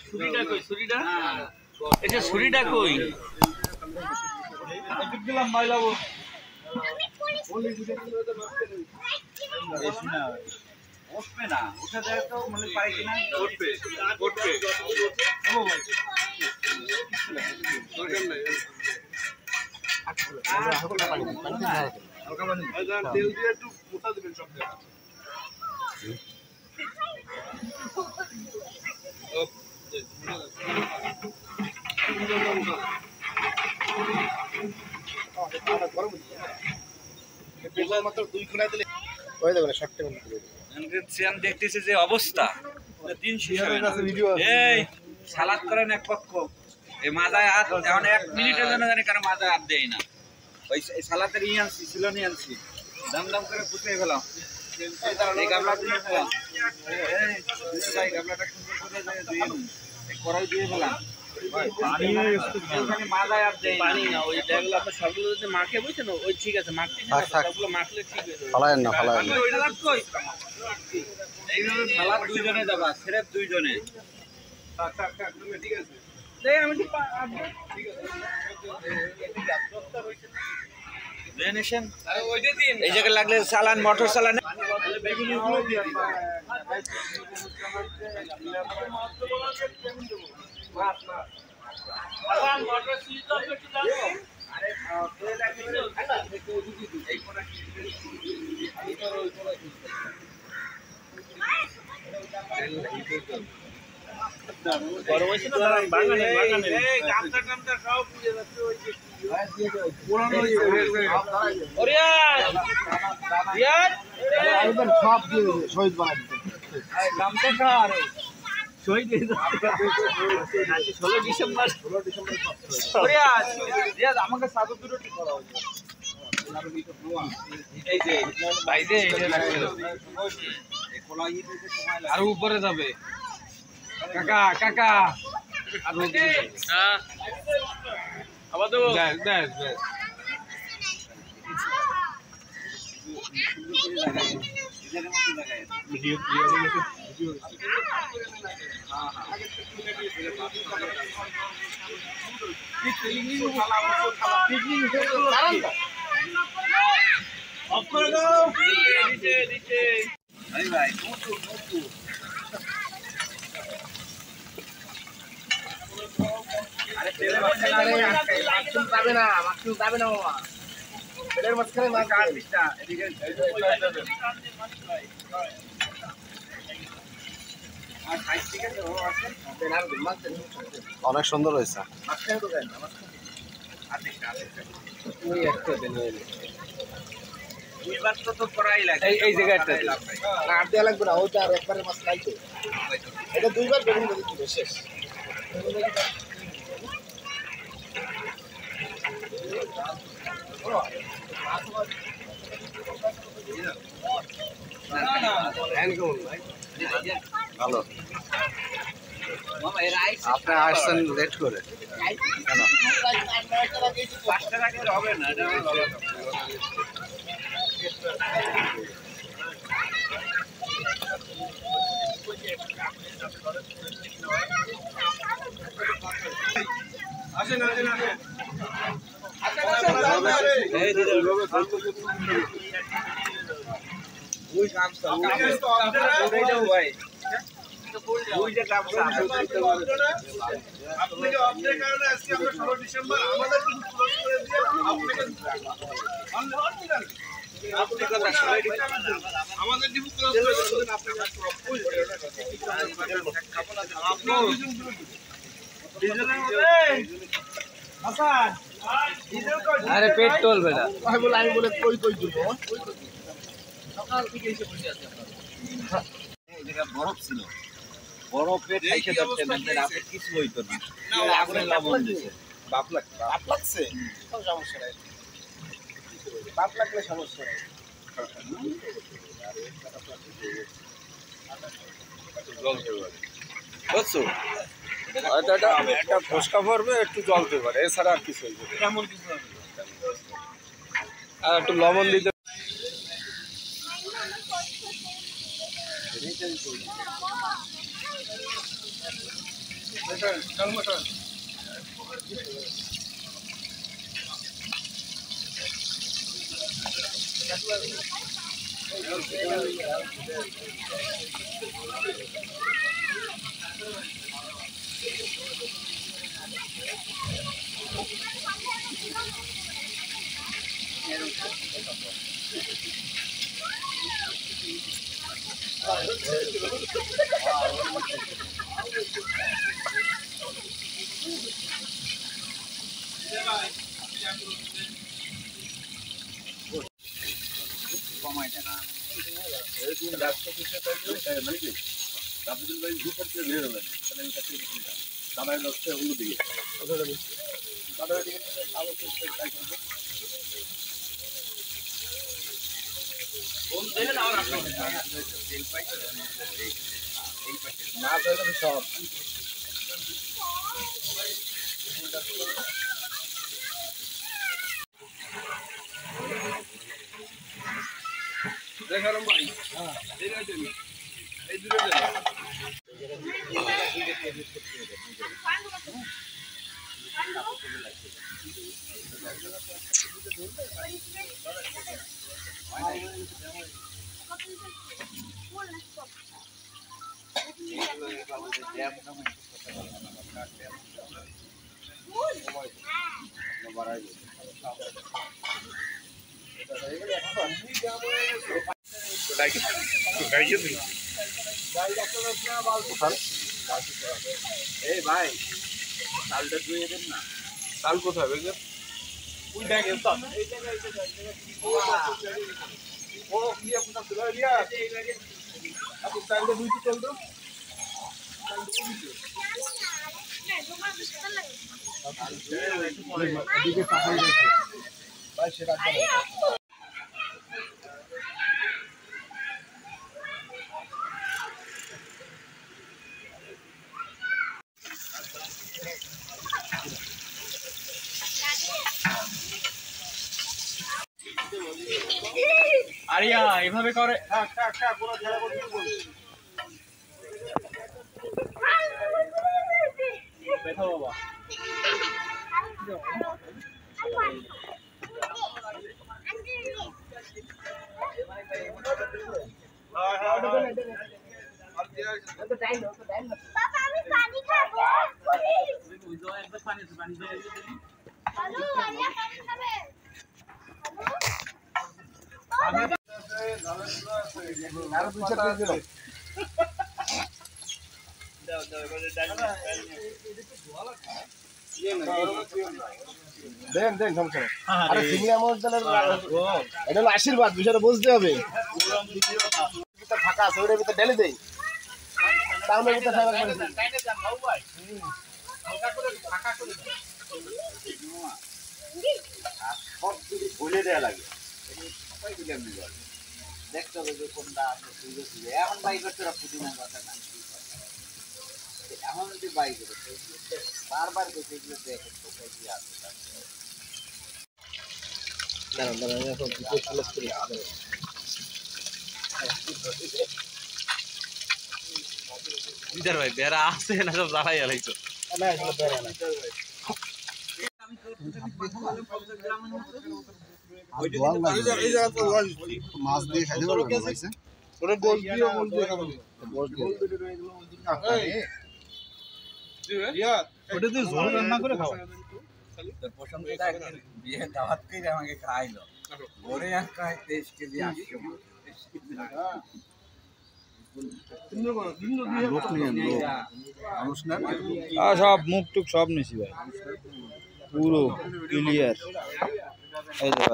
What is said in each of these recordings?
ছুরিটা কই ছুরিটা এই যে ছুরিটা কই দিলাম মাইলাবো বলি বুঝে দিলে তো নষ্ট করে বেশি না উঠবে না উঠে যায় তো মানে পারে কিনা উঠবে উঠবে ও ভাই দরকার নাই হালকা পানি তেল দিয়ে একটু মোটা দিবেন সব জায়গা দেখতেছি যে অবস্থা এই সালাদ করেন এক পক্ষ এই মাথায় হাত এখন 1 মিনিটের জন্য জানি কারণ মাথায় হাত দেয় না ওই সালাদের আনছি ছিল নিয়ে আনছি দাম দাম করে পুঁতে গেলাম এই গাবলা দিয়ে ফেলাম এই গাবলাটা সুন্দর করে দিয়ে কড়াই দিয়ে ফেলাম পানি না ওই যেগুলো আপনার সবগুলো যদি মাখে বুঝছেন ওই ঠিক আছে মাখতে সবগুলো মাখলে ঠিক হয়ে যাবে ফলায়েন না ফলায়েন এইভাবে সালাদ দুইজনে যাবা সিরেপ দুইজনে ঠিক আছে আমি এই জায়গায় লাগলে চালান মোটর চালান গরম হয়েছে না বাগানে বাগানে এই গামছা গামছা সব পুড়ে যাচ্ছে ওই যে পুরানো ওরিয়ান রিয়ান একদম সব দিয়ে শহীদ বানাই দিতে গামছা কা আর শহীদ 16 ডিসেম্বর ওরিয়ান রিয়ান আমাকে সাগর দুটো ঠিক করা হয়েছে এই যে ভাই যে আর উপরে যাবে কাকা কাকা হ্যাঁ আবার দেবো ব্যাস ব্যাস ব্যাস ভিডিও ক্লিয়ার হয়ে গেছে ভিডিও অফ করে দাও নিচে নিচে ভাই ভাই মুটু মুটু আরে তেলে মাছুম যাবে না মামা তেলের মাঝখানে মাছ কাট দিটা এদিকে আর সাইড থেকে ও আছে তেলার মাছ অনেক সুন্দর হয়েছে মাছখানে তো দেন আর দিটা ওই একটা দেন দুইবার তো করাই লাগে এই জায়গাটা আর দেয়া লাগবে না ওটা আর একবারে মাছ লাইতো এটা দুইবার বেগুন দিতে শেষ ভালো আপনি আসছেন লেট করে কেন 5 টাকা করে হবে না এটা আসেন আসেন আসেন এই দিদি ওই কাম তো ওই দাও ভাই ওই যে কাম আপনি যে আপনি কারণে আজকে আমরা 16 ডিসেম্বর আমাদের কিছু ক্লোজ করে দিয়ে আপনি কথা সবাই আমাদের ডিবু ক্লোজ করে দেন আপনি আপনি ডিজেলের মধ্যে হাসান ডিজেল কই আরে পেট্রোল বেটা আমি বলে কই কই দিব সকাল থেকে এসে বসে আছে আপনারা এই জায়গা বরফ ছিল বরফে খাইতে যাচ্ছেন রাতে কিছু হইতো না আগুনে লবণ দিয়েছে বাপ লাগছে কোনো সমস্যা নাই বাপ লাগলে সমস্যা নাই জল দেবে বুঝছো একটা ফসকা পড়বে একটু জল দিতে পারে এছাড়া আর কিছু হইবে এমন কিছু হবে আর একটু লবণ দিতে কমাই দেয় না এরকম রাস্তা কিছু নাকি রাজুল ভাই গ্রুপ করতে বের হবে তাহলে আমি কাছে দাদার রাস্তা অন্যদিকে দাদার দিকে আলো ট্রাই করব কোন দেন আর আপনি তেল পাইছে এই পাশে না ধরে সব দেখারম ভাই হ্যাঁ এই রাইতে এই দূরে যাবে এই ভাই চালটা ধুয়ে দেন না চাল কোথায় ভাই ওই ব্যাগে সব এই জায়গায় ও কি আপনার তুলে দিয়া এই ব্যাগে আপনি চালটা ধুইতে চল তো চাল ধুইতে না তোমার বিস্তার লাগে এদিকে সাফাই আছে ভাই সেটা আরিয়া এভাবে করে পুরো খেলা করতে বল বেটা বাবা পাপা আমি পানি খাবো একবার পানি দে হ্যালো আরিয়া পানি খাবে দেন দেন সমস্যা আরে সিনিয়র মহলদারের এটা হলো আশীর্বাদ বিষয়টা বুঝতে হবে ফাঁকা আছে ওটার ভিতরে ঢেলে দেই তার মধ্যে ভিতরে ফাইবার করে সব যদি ভুলে দেওয়া লাগে দেখতে হবে যে কোনটা আছে সুযোগ সুযোগ এখন বাই করতে পুদিনা কথা না এখন যদি বাই করে বারবার করতে এগুলো দেখেন কোথায় কি আছে দাঁড়ান দাঁড়ান এখন ক্লোজ করি বিদার ভাই বেড়া আছে না সব জ্বালাই আলাইছো না এগুলো বেরা না মাছ দিয়ে খাইতে পারবো ভাইছে ওরে গোল দিয়ে গোল দিয়ে ওটা দিয়ে ঝোল রান্না করে খাও তোর প্রশংসাটা একদিন বিয়ে দাওয়াত করে আমাকে খাইলো ঘরে আর খায় 23 কেজি 800 সব মুখ টুক সব নিছি ভাই পুরো ক্লিয়ার এই যে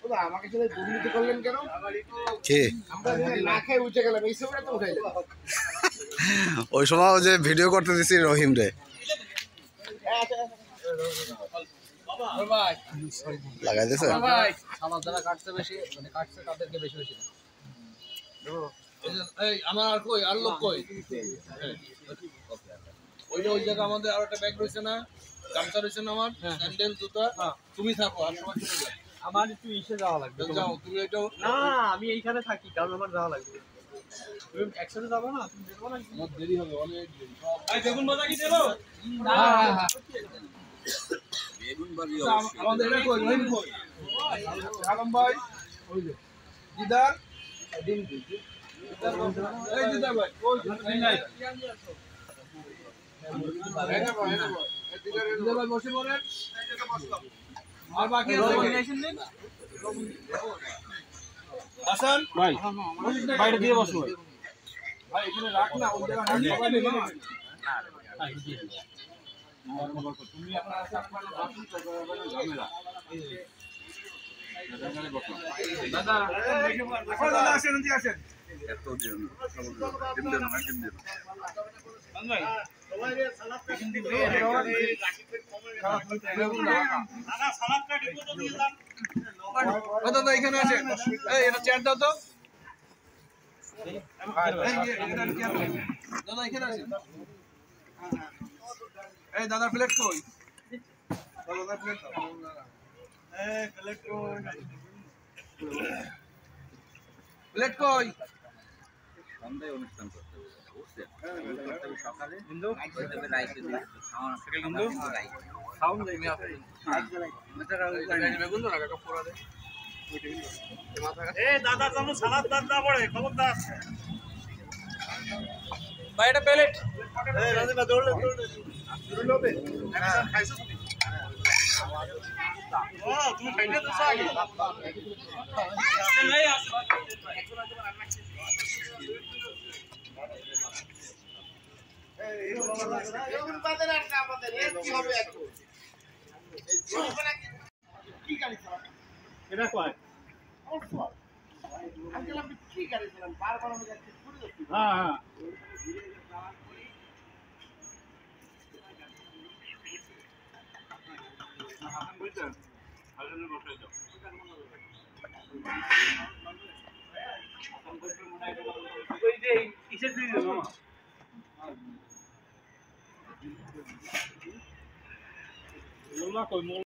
ভাই আমাকে সাথে দুর্নীতি করলেন কেন কে আমরা না খেয়ে উঠে গেলাম এই সময় তো উঠাইলেন ওই সময় যে ভিডিও করতে দিছি রহিম রে লাগাই দিছে আমার যারা কাটছে বেশি মানে কাটছে তাদেরকে বেশি বেশি এই আমার আর কই আর লোক কই ওই যে ওই জায়গা আমাদের আর একটা ব্যাগ রয়েছে না গামছা রয়েছে না আমার স্যান্ডেল জুতা তুমি থাকো আর সবাই চলে যাও আমার একটু ইসে যাওয়া লাগবে যাও তুমি এটাও না আমি এইখানে থাকি কারণ আমার যাওয়া লাগবে তুমি একসাথে যাবো না তুমি বেরবো না আমার দেরি হবে অনেক দেরি ভাই বেগুন ভাজা কি দেবো বেগুন বাজি আমাদের এটা কই রহিম কই আলম ভাই ওই যে দিদার ডিম দি এই দিদার ভাই ওই নাই দিদার ভাই বসে পড়েন আর বাকি হাসান ভাই বাইরে দিয়ে বসো ভাই এখানে রাখ না ওই জায়গা রাখ সবাই নেবে না তুমি আপনার আপনার বাসন করবেন ঝামেলা দাদা দাদা আসেন এদিকে আসেন এত দিন ডিম দেন না ডিম দেন ভাই সবাই রে সালাদ পেকিং দিবে দাদা সালাদটা ঠিক মতো দিয়ে দাও দাদা এখানে আসেন এই এটা চেয়ার দাও তো দাদা এখানে আসেন এই দাদা প্লেট কই দাদা প্লেট এই প্লেট কই প্লেট কই সন্ধ্যায় অনুষ্ঠান করতে হবে বুঝছেন করতে হবে সকালে কিন্তু রাইতে দিয়ে খাওয়া কিন্তু খাউন যাই না বেগুন না কাকা পোড়া দে এই দাদা যেন সালাদ দাদ না পড়ে খবরদার ভাই এটা প্লেট এই রাজিবা দৌড়লে দৌড়লে খাইছো তুমি ও তুমি খাইতে তো আগে এই আছে বেগুন বাজার আর না বাজার এর কি হবে এখন কি গাড়ি চালান এটা কয় আমি কি গাড়ি চালান বারবার আমি যাচ্ছি হ্যাঁ হ্যাঁ ওই যে কিসের দিয়ে দেবো মোল্লা কই